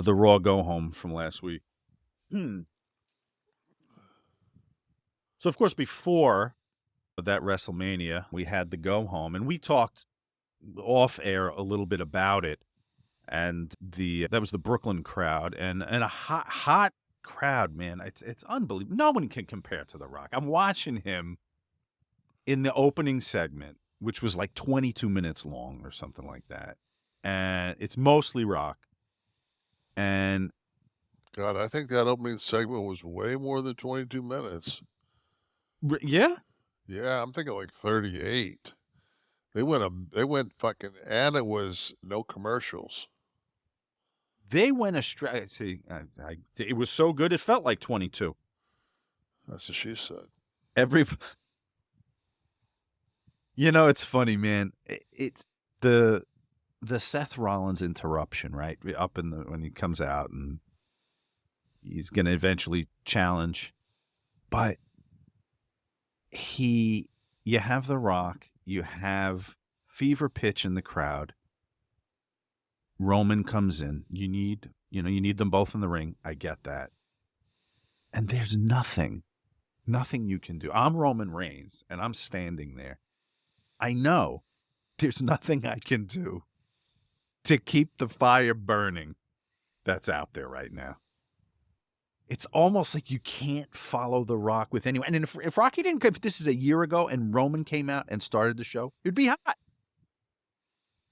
The Raw go home from last week. So, of course, before that WrestleMania, we had the go home, and we talked off air a little bit about it. And that was the Brooklyn crowd, and a hot crowd, man. It's unbelievable. No one can compare to The Rock. I'm watching him in the opening segment, which was like 22 minutes long or something like that, and it's mostly Rock. And God, I think that opening segment was way more than 22 minutes. Yeah? Yeah, I'm thinking like 38. They went fucking, and it was no commercials. They went astray. See, it was so good, it felt like 22. That's what she said. It's funny, man. It's the Seth Rollins interruption, right? Up when he comes out and he's going to eventually challenge. But you have The Rock, you have Fever Pitch in the crowd. Roman comes in. You need them both in the ring. I get that. And there's nothing you can do. I'm Roman Reigns, and I'm standing there. I know there's nothing I can do to keep the fire burning that's out there right now. It's almost like you can't follow The Rock with anyone. And if Rocky if this is a year ago and Roman came out and started the show, it'd be hot.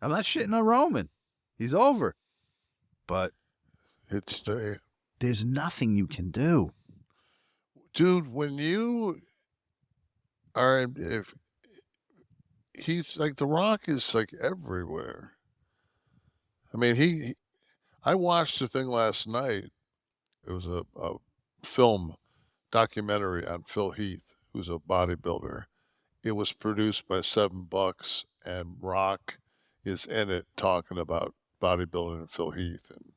I'm not shitting on Roman. He's over. But there's nothing you can do. Dude, when you are, if he's like, The Rock is like everywhere. I mean, I watched the thing last night. It was a film documentary on Phil Heath, who's a bodybuilder. It was produced by $7, and Rock is in it talking about bodybuilding and Phil Heath. And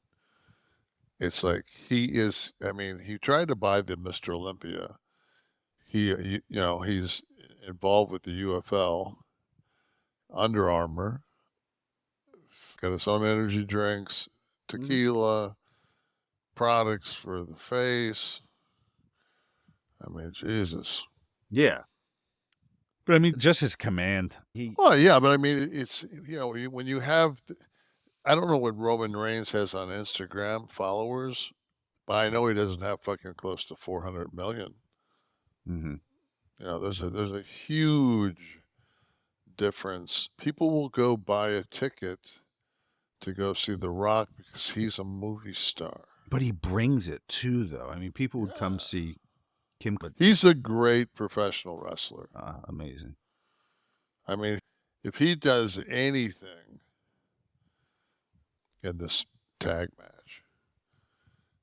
it's like, he tried to buy the Mr. Olympia. He's involved with the UFL, Under Armour, got his own energy drinks, tequila, products for the face. I mean, Jesus. Yeah. But I mean, just his command. Well, yeah, but I mean, it's, when you have, I don't know what Roman Reigns has on Instagram followers, but I know he doesn't have fucking close to 400 million. Mm-hmm. There's a huge difference. People will go buy a ticket to go see The Rock because he's a movie star. But he brings it too, though. I mean, people would come see him. He's a great professional wrestler. Amazing. I mean, if he does anything in this tag match,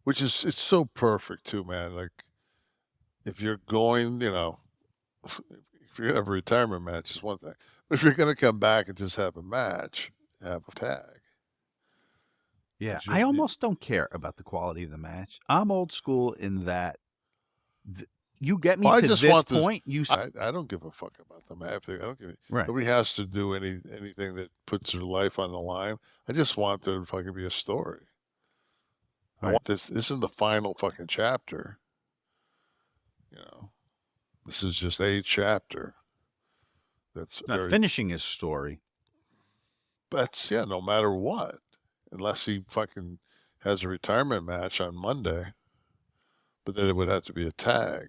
which it's so perfect too, man. Like, if you're going, if you're gonna have a retirement match, is one thing. But if you're gonna come back and just have a match, have a tag. Yeah, I almost don't care about the quality of the match. I'm old school in that you get me to this point. I don't give a fuck about the match. I don't give. Right. Nobody has to do anything that puts their life on the line. I just want there to fucking be a story. Right. I want this. This is the final fucking chapter. This is just a chapter. That's not finishing his story. That's, no matter what, unless he fucking has a retirement match on Monday, but then it would have to be a tag.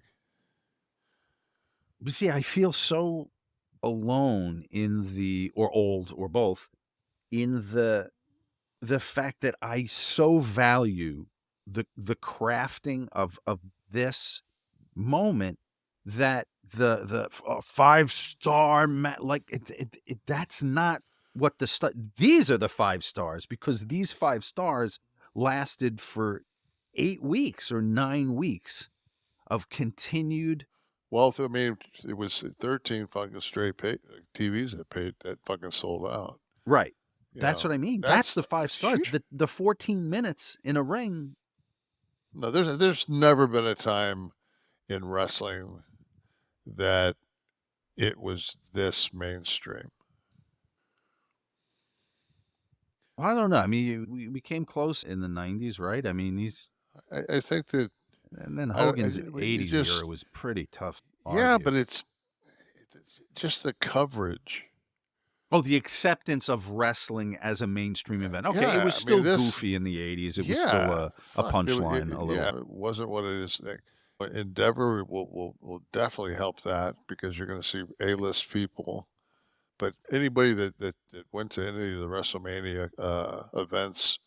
But see, I feel so alone or old or both in the fact that I so value the crafting of this moment, that the 5-star that's not what these are the 5 stars, because these 5 stars lasted for 8 weeks or 9 weeks of continued. Well, I mean, it was 13 fucking straight TVs that fucking sold out. Right. That's what I mean. That's the 5 stars. The 14 minutes in a ring. No, there's never been a time in wrestling that it was this mainstream. Well, I don't know. I mean, we came close in the 90s, right? I mean, I think that and then I Hogan's it 80s era just was pretty tough to yeah, argue. but it's just the coverage. Oh, the acceptance of wrestling as a mainstream event. Okay, it Yeah, was I mean still this. goofy in the 80s. It was still Yeah, a fuck. punchline, a Yeah, little. it wasn't what it is today. But Endeavor will definitely help that because you're going to see A-list people. But anybody that went to any of the WrestleMania events,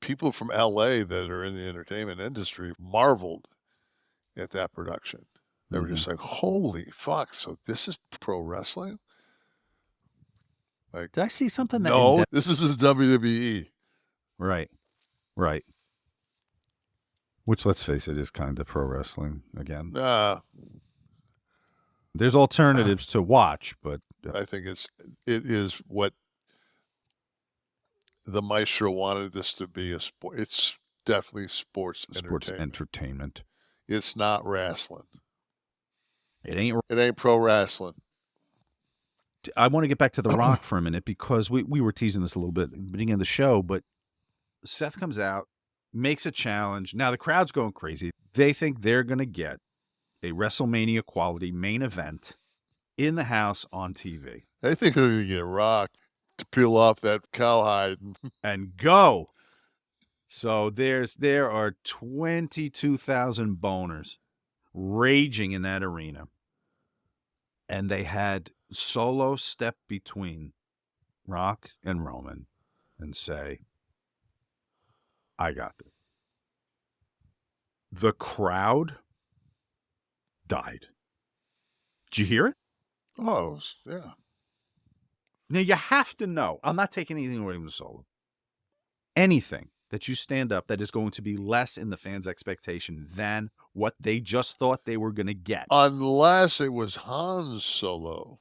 people from LA that are in the entertainment industry marveled at that production. They were just like, "Holy fuck! So this is pro wrestling?" Like, Did I see something that no, this is WWE. Right, right. Which, let's face it, is kind of pro wrestling again. There's alternatives to watch, but I think it is what the Maestro wanted this to be a sport. It's definitely sports entertainment. It's not wrestling. It ain't. It ain't pro wrestling. I want to get back to The Rock for a minute because we were teasing this a little bit at the beginning of the show, but Seth comes out, makes a challenge. Now the crowd's going crazy. They think they're going to get a WrestleMania quality main event in the house on TV. They think they're going to get Rock to peel off that cowhide and go. So there are 22,000 boners raging in that arena. And they had Solo step between Rock and Roman and say, I got this. The crowd died. Did you hear it? Oh, yeah. Now, you have to know, I'm not taking anything away from Solo. Anything that you stand up that is going to be less in the fans' expectation than what they just thought they were going to get. Unless it was Han Solo.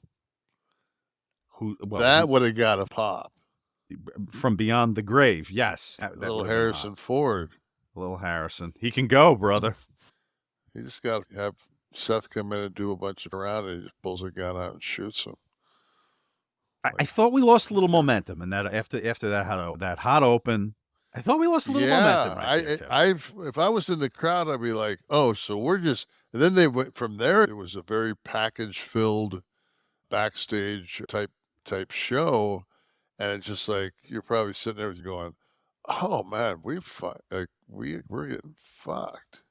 That would have got a pop. From beyond the grave, yes. Little Harrison Ford. Little Harrison. He can go, brother. He just got to have Seth come in and do a bunch of around and he just pulls a gun out and shoots him. I thought we lost a little momentum, and that after that hot open, I thought we lost a little momentum. Right there, if I was in the crowd, I'd be like, "Oh, so we're just." And then they went from there. It was a very package-filled, backstage type show, and it's just like you're probably sitting there going, "Oh man, we're getting fucked."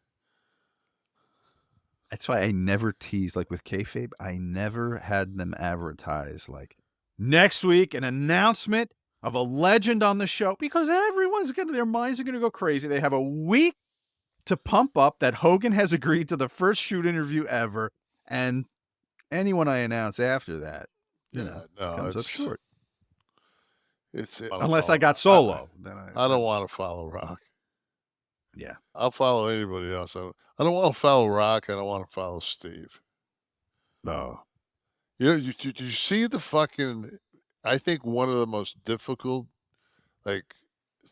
That's why I never teased, like with kayfabe. I never had them advertise like next week an announcement of a legend on the show, because their minds are gonna go crazy. They have a week to pump up that Hogan has agreed to the first shoot interview ever, and anyone I announce after that, comes up short. Unless I got Solo, then I don't want to follow Rock. Yeah, I'll follow anybody else. I don't want to follow Rock. I don't want to follow Steve. No. You see the fucking? I think one of the most difficult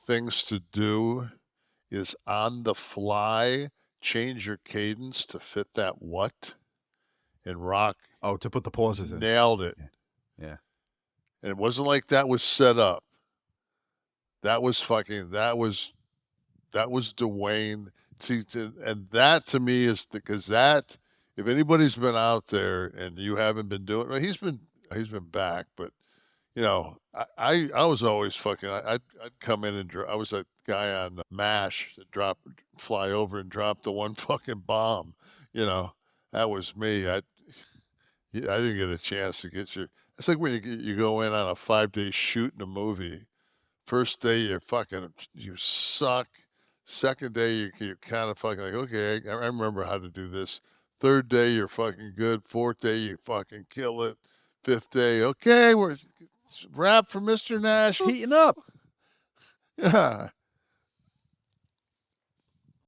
things to do is on the fly change your cadence to fit that what, and Rock. Oh, to put the pauses in. Nailed it. Yeah. And it wasn't like that was set up. That was Dwayne. See, and that to me is because that, if anybody's been out there and you haven't been doing, well, he's been back, but I was always I'd come in and I was that guy on MASH that fly over and drop the one fucking bomb. That was me. I didn't get a chance to get your. It's like when you go in on a 5-day shoot in a movie. First day you suck. Second day you're kind of fucking like, okay, I remember how to do this. Third day you're fucking good. Fourth day you fucking kill it. Fifth day, okay, we're wrap for Mr. Nash. Heating up. Yeah.